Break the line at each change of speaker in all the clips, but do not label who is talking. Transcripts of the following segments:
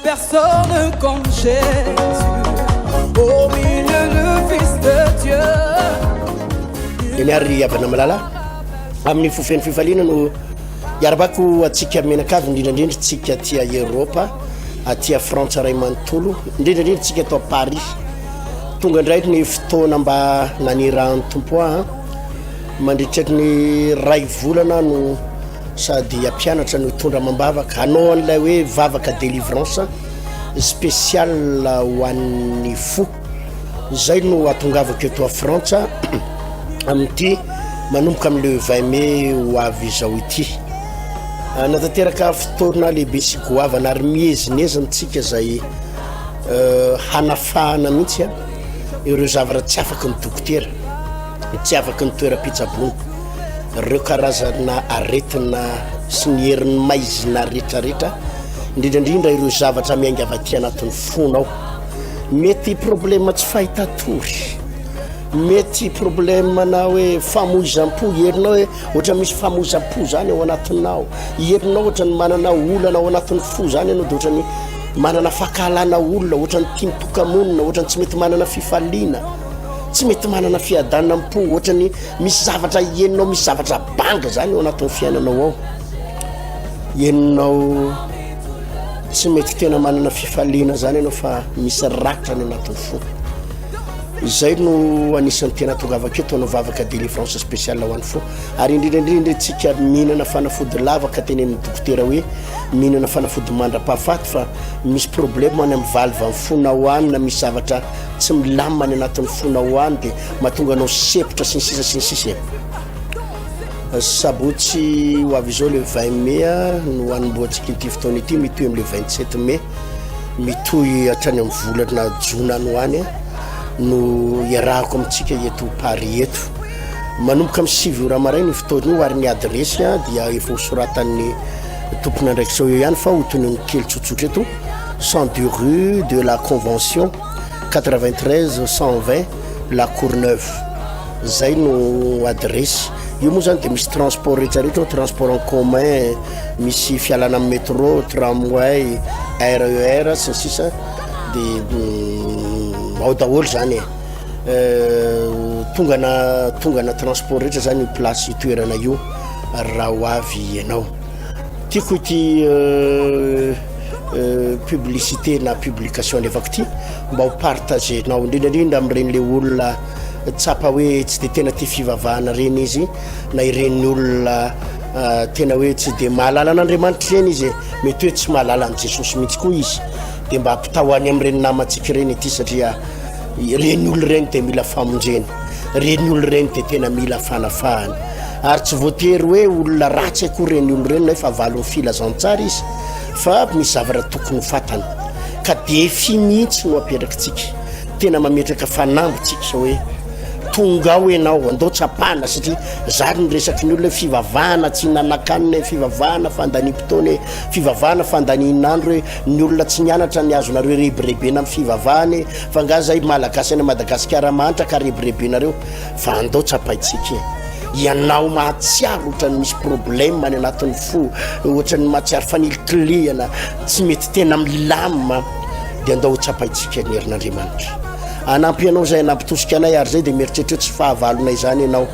personne comme Jésus, au milieu du Fils de Dieu.
Iany avana malala amin'ny fofeny fifaliana no iarabako atsika menakavy indrindrandrindra tsika tia Europa atia Frantsa ray manontolo indrindrandrindra tsika atao Paris tonga indray ny fotoana mba nanirahany tompoa mandritraky ny ray volana no sady ampianatra no tondra mambavaka anao an'ilay hoe vavaka délivrance spécial ho an'ny fo zay no atongavako eto a Frantsa amin'ity manomboka amin'le 20 mai ho avy izao ity natateraka fotoana lehibe sy goavana ary miezinezina tsika zay hanafahana mihitsy ireo zavatra tsy afaka ny dokotera tsy afaka ny toeram-pitsabony ireo karazana aretina sy ny herin'ny maizina rehetrarehetra indrindrandrindra ireo zavatra miainga avy aty anatin'ny fonao mety problème tsy fahitatory mety problème na hoe famoizam-po herinao hoe ohatra misy famoizam-po zany ao anatinao herinao ohatra ny manana olana ao anatin'ny fo zany ianao dia ohatra ny manana fahakalana olona ohatra ny tia mitokamonina ohatra ny tsy mety manana fifaliana tsy mety manana fiadanana am-po ohatra ny misy zavatra heninao misy zavatra banga zany ao anatin'ny fiainanao ao heninao tsy mety tena manana fifaliana zany ianao fa misy rakitra ny anatin'ny fo izay no anisan'ny tena tongavaka eto anao vavaka délivrance spéciale ho an'ny fo ary indrindrandrindra tsika mihinana fanafody lavaka tenen'ny dokotera hoe mihinana fanafody mandra-pahafaty fa misy problème any amin'ny valve amin'ny fonao any na misy zavatra tsy milamany anatin'ny fonao any dia mahatonga anao sepotra sy ny sisa sabotsy ho avy izao le 20 mai no hanomboantsika ity fotoana ity mitoy amin'le 27 mai mitoy hatrany amin'ny volana jona no any no iarahako amintsika eto Paris eto manomboka amin'ny 7 ora maraina ny fotoana io ary ny adresse dia efa hosoratan'ny tompona ndraiky sao eo ihany fa hotony ny kely tsotsotra eto 102 rue de la Convention 93 120 la Courneuve zay no adresse io moa zany dia misy transport rehetrarehetra transport en commun misy fialana amin'ny métro tramway RER sy ny sisa dia ao daholo zany tonga na transport rehetra zany place toerana io raha ho avy ianao tiako ity publicité na publication levako ity mba ho partagenao indrindrandrindra amin'ireny le olona tsapa hoe tsy dia tena tia fivavahana reny izy na ireny olona tena hoe tsy dia mahalala an'Andriamanitra reny izy mety hoe tsy mahalala an' Jesosy mihitsy koa izy dia mba ampitahoany amin'ireny namantsika reny ity satria reny olo reny dia mila famonjeny reny olo reny dia tena mila fanafahany ary tsy voatery hoe olona ratsy akoa reny olo reny nefa valon'ny filazantsara izy fa misy zavatra tokony fatany ka defi mihitsy no apetrakintsika tena mametraka fanambotsika sa hoe tonga ao ianao andao tsapana satria zary ny resaky ny olona fivavahana tsy nanakanina fivavahana fandanim-potoana fivavahana fandaninandro hoe ny olona tsy nianatra ny azonareo rebirebena amin'ny fivavahany fa nga zay malagasy any Madagasikara manitra ka rebirebenareo fa andao tsapaitsika ianao mahatsiaro ohatra ny misy problème any anatin'ny fo ohatra ny mahatsiaro fanilitiliana tsy mety tena milama dia andao tsapaitsika ny herin'Andriamanitra anampy ianao zay anampitosika anay ary zay dia mieritreritra tsy fahavalonay zany ianao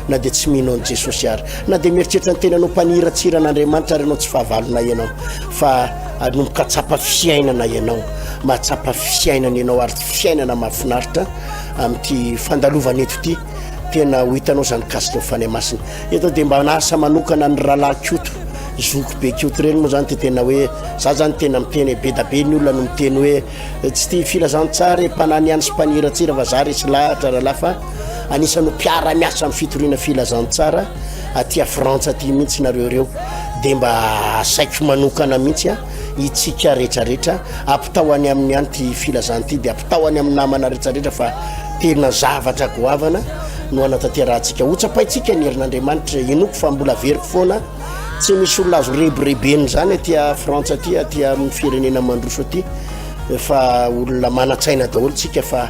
na dia tsy mihinao ny Jesosy ary na dia mieritreritra ny tenanao mpaniratsiran'Andriamanitra ary ianao tsy fahavalonay ianao fa anomboka tsapa fiainana ianao mahatsapa fiainana ianao ary fiainana mahafinaritra amin'ity fandalovana eto ity tena ho hitanao zany kasika fanay masina eto dia mba nasa manokana ny rahalahy koto zoko be koto reny moa zany tena hoe za zany tena miteny be da be ny olona no miteny hoe tsy tia filazantsara mpanany any sy mpaniratsira fa za resy lahatra rahalahy fa anisan'ny mpiara miasa amin'ny fitoriana filazantsara aty a Frantsa aty mihitsy nareo reo dia mba saiko manokana mihitsy itsika rehetrarehetra ampitahoany amin'ny anty filazanty dia ampitahoany amin'ny namana rehetrarehetra fa tena zavatra goavana no anatanterantsika hotsapaitsika ny herin'Andriamanitra enoko fa mbola veriko foana tsy misy olona azo rebirebeny zany aty a Frantsa aty aty amin'ny firenena mandroso aty fa olona manatsaina daholo tsika fa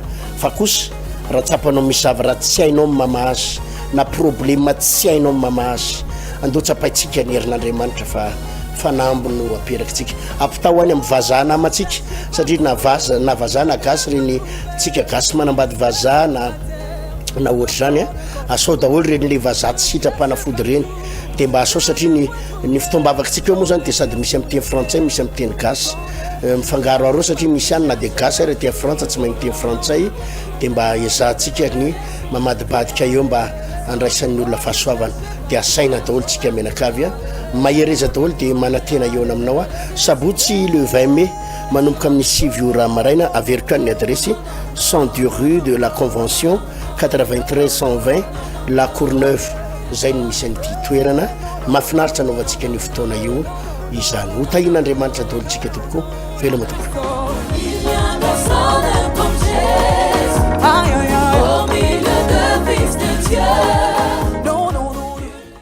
kosa raha tsapanao misy zavatra tsy hainao na problème tsy hainao mamahazy andao tsapaitsika ny herin'Andriamanitra fa fanambo no aperakitsika ampitao any amin'ny vazaha namatsika satria na vazaha na gasy reny tsika gasy manambady vazaha na ohatra zany asao daholo renyle vazaha tsy sitrapanafody reny de mba asao satria ny fitombavakitsika eo moa zany de sady misy amin'ny teny frantsay misy amin'ny teny gasy mifangaro areo satria misy any na de gasy ary teny frantsa tsy magn'ny teny frantsay de mba ezahantsika ny mamadibadika eo mba andraisan'ny olona fahasoavana de asaina daholo tsika menakavy mahereza daholo de manatena eo aminao sabotsy le 20 mai manomboka amin'ny 6 ora maraina averiko ny adressy 102 rue de la convention 93 120 la Courneuve zay ny misy an'ity toerana mahafinaritra anaovantsika ny fotoana io izany ho tahina Andriamanitra daholo tsika tompoko veloma tompoko
Au milieu de fils de Dieu